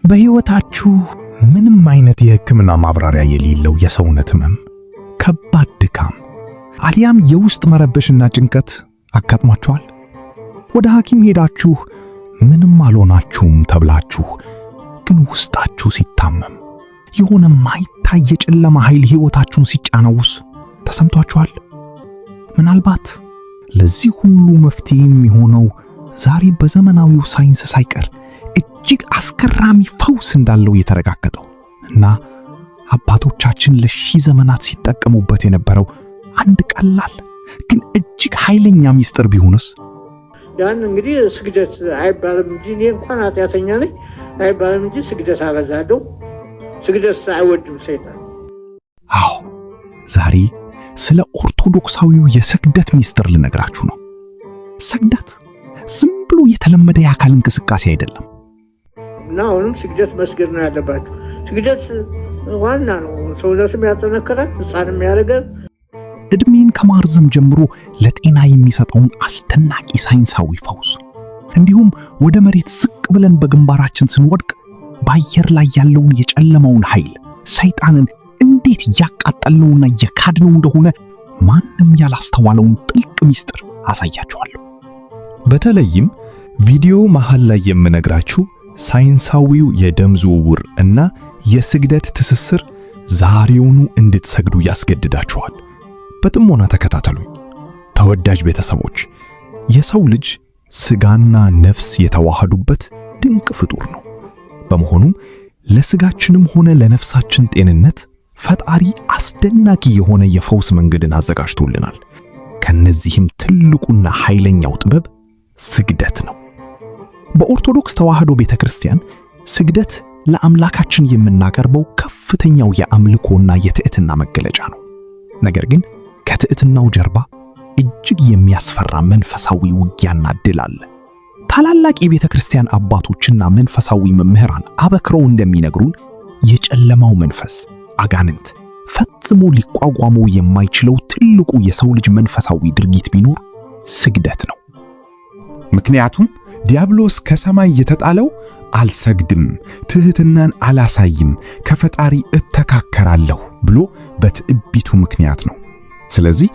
በሕይወታችሁ ምንም አይነት የሕክምና ማብራሪያ የሌለው የሰውነት ህመም፣ ከባድ ድካም አሊያም የውስጥ መረበሽና ጭንቀት አጋጥሟችኋል? ወደ ሐኪም ሄዳችሁ ምንም አልሆናችሁም ተብላችሁ ግን ውስጣችሁ ሲታመም የሆነ ማይታይ የጨለማ ኃይል ሕይወታችሁን ሲጫነውስ ተሰምቷችኋል? ምናልባት ለዚህ ሁሉ መፍትሄ የሚሆነው ዛሬ በዘመናዊው ሳይንስ ሳይቀር እጅግ አስገራሚ ፈውስ እንዳለው የተረጋገጠው እና አባቶቻችን ለሺህ ዘመናት ሲጠቀሙበት የነበረው አንድ ቀላል ግን እጅግ ኃይለኛ ሚስጥር ቢሆንስ? ያን እንግዲህ ስግደት አይባልም እንጂ እኔ እንኳን ኃጢአተኛ ነኝ አይባልም እንጂ ስግደት አበዛለሁ። ስግደት አይወድም ሰይጣን። አዎ፣ ዛሬ ስለ ኦርቶዶክሳዊው የስግደት ሚስጥር ልነግራችሁ ነው። ስግደት ዝም ብሎ የተለመደ የአካል እንቅስቃሴ አይደለም እና አሁንም ስግደት መስገድ ነው ያለባችሁ። ስግደት ዋና ነው። ሰውነትም ያጠነክራል፣ ሕፃንም ያደርጋል። ዕድሜን ከማርዘም ጀምሮ ለጤና የሚሰጠውን አስደናቂ ሳይንሳዊ ፈውስ እንዲሁም ወደ መሬት ዝቅ ብለን በግንባራችን ስንወድቅ በአየር ላይ ያለውን የጨለማውን ኃይል ሰይጣንን እንዴት እያቃጠልነውና እየካድነው እንደሆነ ማንም ያላስተዋለውን ጥልቅ ሚስጥር አሳያችኋለሁ። በተለይም ቪዲዮ መሃል ላይ የምነግራችሁ ሳይንሳዊው የደም ዝውውር እና የስግደት ትስስር ዛሬውኑ እንድትሰግዱ ያስገድዳችኋል። በጥሞና ተከታተሉኝ። ተወዳጅ ቤተሰቦች፣ የሰው ልጅ ስጋና ነፍስ የተዋሃዱበት ድንቅ ፍጡር ነው። በመሆኑም ለስጋችንም ሆነ ለነፍሳችን ጤንነት ፈጣሪ አስደናቂ የሆነ የፈውስ መንገድን አዘጋጅቶልናል። ከነዚህም ትልቁና ኃይለኛው ጥበብ ስግደት ነው። በኦርቶዶክስ ተዋሕዶ ቤተክርስቲያን ስግደት ለአምላካችን የምናቀርበው ከፍተኛው የአምልኮና የትዕትና መገለጫ ነው። ነገር ግን ከትዕትናው ጀርባ እጅግ የሚያስፈራ መንፈሳዊ ውጊያና ድል አለ። ታላላቅ የቤተክርስቲያን አባቶችና መንፈሳዊ መምህራን አበክረው እንደሚነግሩን የጨለማው መንፈስ አጋንንት ፈጽሞ ሊቋቋመው የማይችለው ትልቁ የሰው ልጅ መንፈሳዊ ድርጊት ቢኖር ስግደት ነው። ምክንያቱም ዲያብሎስ ከሰማይ የተጣለው አልሰግድም፣ ትህትናን አላሳይም፣ ከፈጣሪ እተካከራለሁ ብሎ በትዕቢቱ ምክንያት ነው። ስለዚህ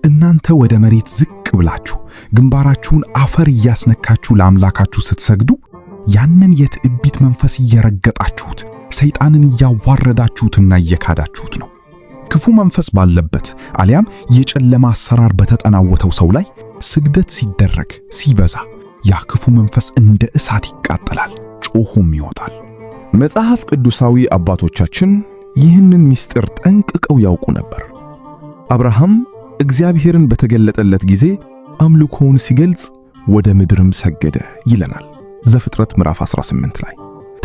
እናንተ ወደ መሬት ዝቅ ብላችሁ ግንባራችሁን አፈር እያስነካችሁ ለአምላካችሁ ስትሰግዱ ያንን የትዕቢት መንፈስ እየረገጣችሁት ሰይጣንን እያዋረዳችሁትና እየካዳችሁት ነው። ክፉ መንፈስ ባለበት አሊያም የጨለማ አሰራር በተጠናወተው ሰው ላይ ስግደት ሲደረግ ሲበዛ ያ ክፉ መንፈስ እንደ እሳት ይቃጠላል፣ ጮሆም ይወጣል። መጽሐፍ ቅዱሳዊ አባቶቻችን ይህንን ምስጢር ጠንቅቀው ያውቁ ነበር። አብርሃም እግዚአብሔርን በተገለጠለት ጊዜ አምልኮውን ሲገልጽ ወደ ምድርም ሰገደ ይለናል ዘፍጥረት ምዕራፍ 18 ላይ።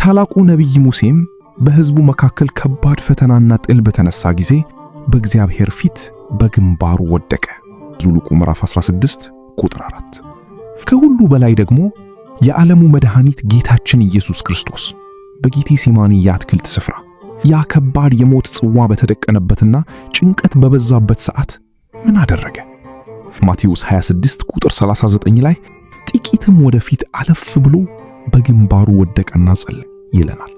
ታላቁ ነቢይ ሙሴም በሕዝቡ መካከል ከባድ ፈተናና ጥል በተነሳ ጊዜ በእግዚአብሔር ፊት በግንባሩ ወደቀ ዘኍልቍ ምዕራፍ 16 ቁጥር 4። ከሁሉ በላይ ደግሞ የዓለሙ መድኃኒት ጌታችን ኢየሱስ ክርስቶስ በጌቴሴማኒ የአትክልት ስፍራ ያ ከባድ የሞት ጽዋ በተደቀነበትና ጭንቀት በበዛበት ሰዓት ምን አደረገ? ማቴዎስ 26 ቁጥር 39 ላይ ጥቂትም ወደፊት አለፍ ብሎ በግንባሩ ወደቀና ጸለየ ይለናል።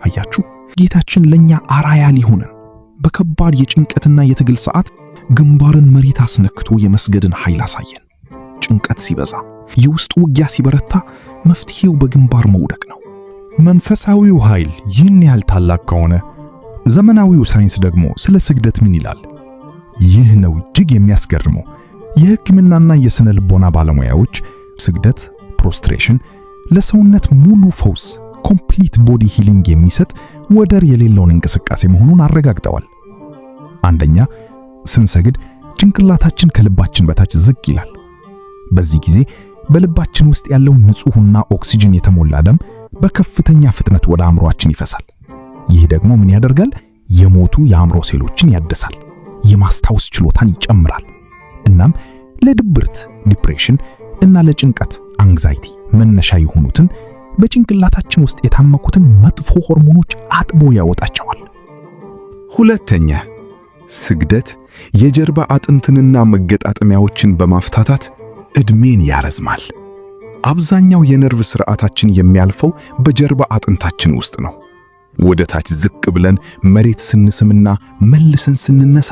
አያችሁ፣ ጌታችን ለኛ አራያ ሊሆነን በከባድ የጭንቀትና የትግል ሰዓት ግንባርን መሬት አስነክቶ የመስገድን ኃይል አሳየን። ጭንቀት ሲበዛ፣ የውስጥ ውጊያ ሲበረታ መፍትሄው በግንባር መውደቅ ነው። መንፈሳዊው ኃይል ይህን ያህል ታላቅ ከሆነ ዘመናዊው ሳይንስ ደግሞ ስለ ስግደት ምን ይላል? ይህ ነው እጅግ የሚያስገርመው። የሕክምናና የሥነ ልቦና ባለሙያዎች ስግደት ፕሮስትሬሽን ለሰውነት ሙሉ ፈውስ ኮምፕሊት ቦዲ ሂሊንግ የሚሰጥ ወደር የሌለውን እንቅስቃሴ መሆኑን አረጋግጠዋል። አንደኛ፣ ስንሰግድ ጭንቅላታችን ከልባችን በታች ዝቅ ይላል። በዚህ ጊዜ በልባችን ውስጥ ያለው ንጹህና ኦክሲጅን የተሞላ ደም በከፍተኛ ፍጥነት ወደ አእምሮአችን ይፈሳል። ይህ ደግሞ ምን ያደርጋል? የሞቱ የአእምሮ ሴሎችን ያድሳል፣ የማስታወስ ችሎታን ይጨምራል። እናም ለድብርት ዲፕሬሽን እና ለጭንቀት አንግዛይቲ መነሻ የሆኑትን በጭንቅላታችን ውስጥ የታመቁትን መጥፎ ሆርሞኖች አጥቦ ያወጣቸዋል። ሁለተኛ፣ ስግደት የጀርባ አጥንትንና መገጣጠሚያዎችን በማፍታታት ዕድሜን ያረዝማል። አብዛኛው የነርቭ ስርዓታችን የሚያልፈው በጀርባ አጥንታችን ውስጥ ነው። ወደ ታች ዝቅ ብለን መሬት ስንስምና መልሰን ስንነሳ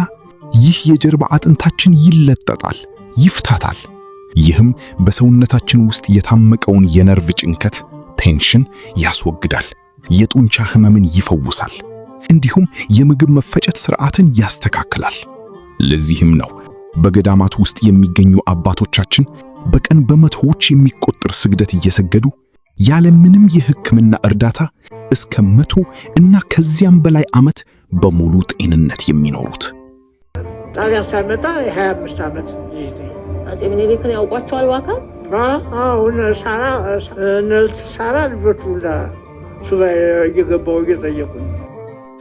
ይህ የጀርባ አጥንታችን ይለጠጣል፣ ይፍታታል። ይህም በሰውነታችን ውስጥ የታመቀውን የነርቭ ጭንቀት ቴንሽን ያስወግዳል፣ የጡንቻ ህመምን ይፈውሳል፣ እንዲሁም የምግብ መፈጨት ስርዓትን ያስተካክላል። ለዚህም ነው በገዳማት ውስጥ የሚገኙ አባቶቻችን በቀን በመቶዎች የሚቆጠር ስግደት እየሰገዱ ያለምንም የሕክምና እርዳታ እስከ 100 እና ከዚያም በላይ ዓመት በሙሉ ጤንነት የሚኖሩት። ጣሊያን ሳይመጣ የ25 ዓመት ልጅ ነኝ። አፄ ምኒልክን ያውቋቸዋል በአካል? አሁን ሳራ ልጆቹ ሁላ ሱባኤ እየገባው እየጠየቁኝ።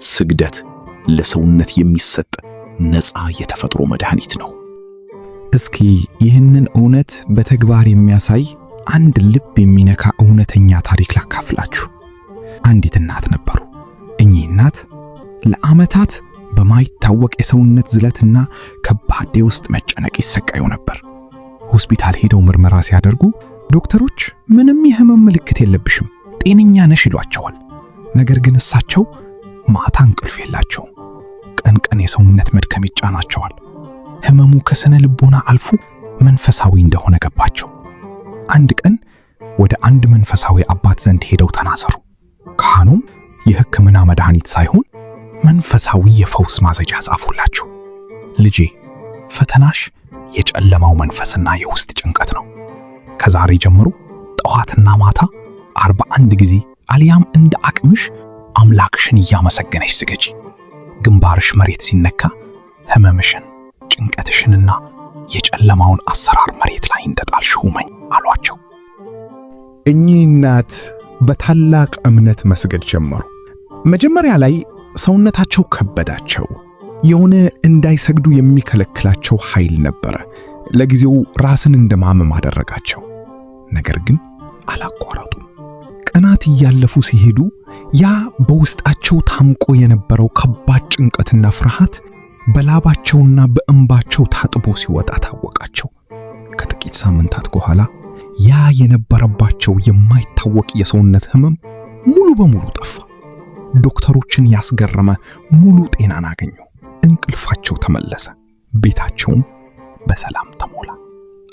ስግደት ለሰውነት የሚሰጥ ነፃ የተፈጥሮ መድኃኒት ነው። እስኪ ይህንን እውነት በተግባር የሚያሳይ አንድ ልብ የሚነካ እውነተኛ ታሪክ ላካፍላችሁ። አንዲት እናት ነበሩ። እኚህ እናት ለዓመታት በማይታወቅ የሰውነት ዝለትና ከባድ ውስጥ መጨነቅ ይሰቃዩ ነበር። ሆስፒታል ሄደው ምርመራ ሲያደርጉ ዶክተሮች ምንም የህመም ምልክት የለብሽም፣ ጤነኛ ነሽ ይሏቸዋል። ነገር ግን እሳቸው ማታ እንቅልፍ የላቸውም። ቀን ቀን የሰውነት መድከም ይጫናቸዋል። ህመሙ ከስነ ልቦና አልፎ መንፈሳዊ እንደሆነ ገባቸው። አንድ ቀን ወደ አንድ መንፈሳዊ አባት ዘንድ ሄደው ተናዘሩ። ካህኑም የሕክምና መድኃኒት ሳይሆን መንፈሳዊ የፈውስ ማዘዣ ጻፉላቸው። ልጄ፣ ፈተናሽ የጨለማው መንፈስና የውስጥ ጭንቀት ነው። ከዛሬ ጀምሮ ጠዋትና ማታ 41 ጊዜ አልያም እንደ አቅምሽ አምላክሽን እያመሰገነሽ ስገጂ። ግንባርሽ መሬት ሲነካ ህመምሽን፣ ጭንቀትሽንና የጨለማውን አሰራር መሬት ላይ እንደጣልሽ ሁመኝ አሏቸው። እኚህ እናት በታላቅ እምነት መስገድ ጀመሩ። መጀመሪያ ላይ ሰውነታቸው ከበዳቸው። የሆነ እንዳይሰግዱ የሚከለክላቸው ኃይል ነበረ። ለጊዜው ራስን እንደማመም አደረጋቸው። ነገር ግን አላቋረጡም። ቀናት እያለፉ ሲሄዱ ያ በውስጣቸው ታምቆ የነበረው ከባድ ጭንቀትና ፍርሃት በላባቸውና በእንባቸው ታጥቦ ሲወጣ ታወቃቸው። ከጥቂት ሳምንታት በኋላ ያ የነበረባቸው የማይታወቅ የሰውነት ህመም ሙሉ በሙሉ ጠፋ። ዶክተሮችን ያስገረመ ሙሉ ጤናን አገኙ። እንቅልፋቸው ተመለሰ። ቤታቸውም በሰላም ተሞላ።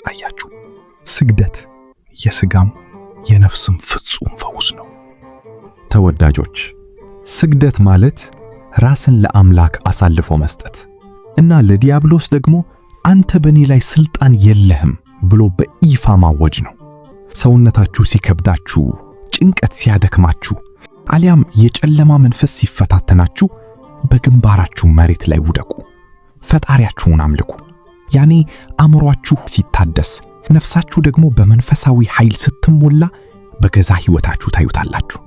አያችሁ፣ ስግደት የሥጋም የነፍስም ፍጹም ፈውስ ነው። ተወዳጆች፣ ስግደት ማለት ራስን ለአምላክ አሳልፎ መስጠት እና ለዲያብሎስ ደግሞ አንተ በእኔ ላይ ስልጣን የለህም ብሎ በይፋ ማወጅ ነው። ሰውነታችሁ ሲከብዳችሁ፣ ጭንቀት ሲያደክማችሁ፣ አሊያም የጨለማ መንፈስ ሲፈታተናችሁ በግንባራችሁ መሬት ላይ ውደቁ፣ ፈጣሪያችሁን አምልኩ። ያኔ አእምሮአችሁ ሲታደስ፣ ነፍሳችሁ ደግሞ በመንፈሳዊ ኃይል ስትሞላ በገዛ ሕይወታችሁ ታዩታላችሁ።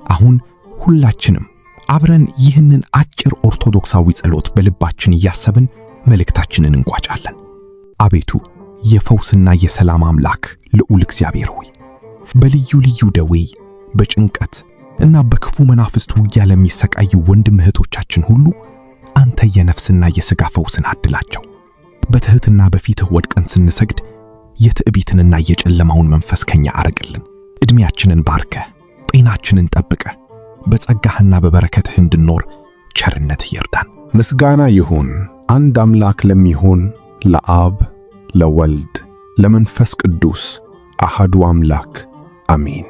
አሁን ሁላችንም አብረን ይህንን አጭር ኦርቶዶክሳዊ ጸሎት በልባችን እያሰብን መልእክታችንን እንቋጫለን። አቤቱ የፈውስና የሰላም አምላክ ልዑል እግዚአብሔር ሆይ፣ በልዩ ልዩ ደዌ፣ በጭንቀት እና በክፉ መናፍስት ውጊያ ለሚሰቃዩ ወንድም እህቶቻችን ሁሉ አንተ የነፍስና የሥጋ ፈውስን አድላቸው። በትሕትና በፊትህ ወድቀን ስንሰግድ የትዕቢትንና የጨለማውን መንፈስ ከኛ አርቅልን። ዕድሜያችንን ባርከ፣ ጤናችንን ጠብቀ፣ በጸጋህና በበረከትህ እንድንኖር ቸርነትህ ይርዳን። ምስጋና ይሁን አንድ አምላክ ለሚሆን ለአብ ለወልድ ለመንፈስ ቅዱስ አሐዱ አምላክ አሜን።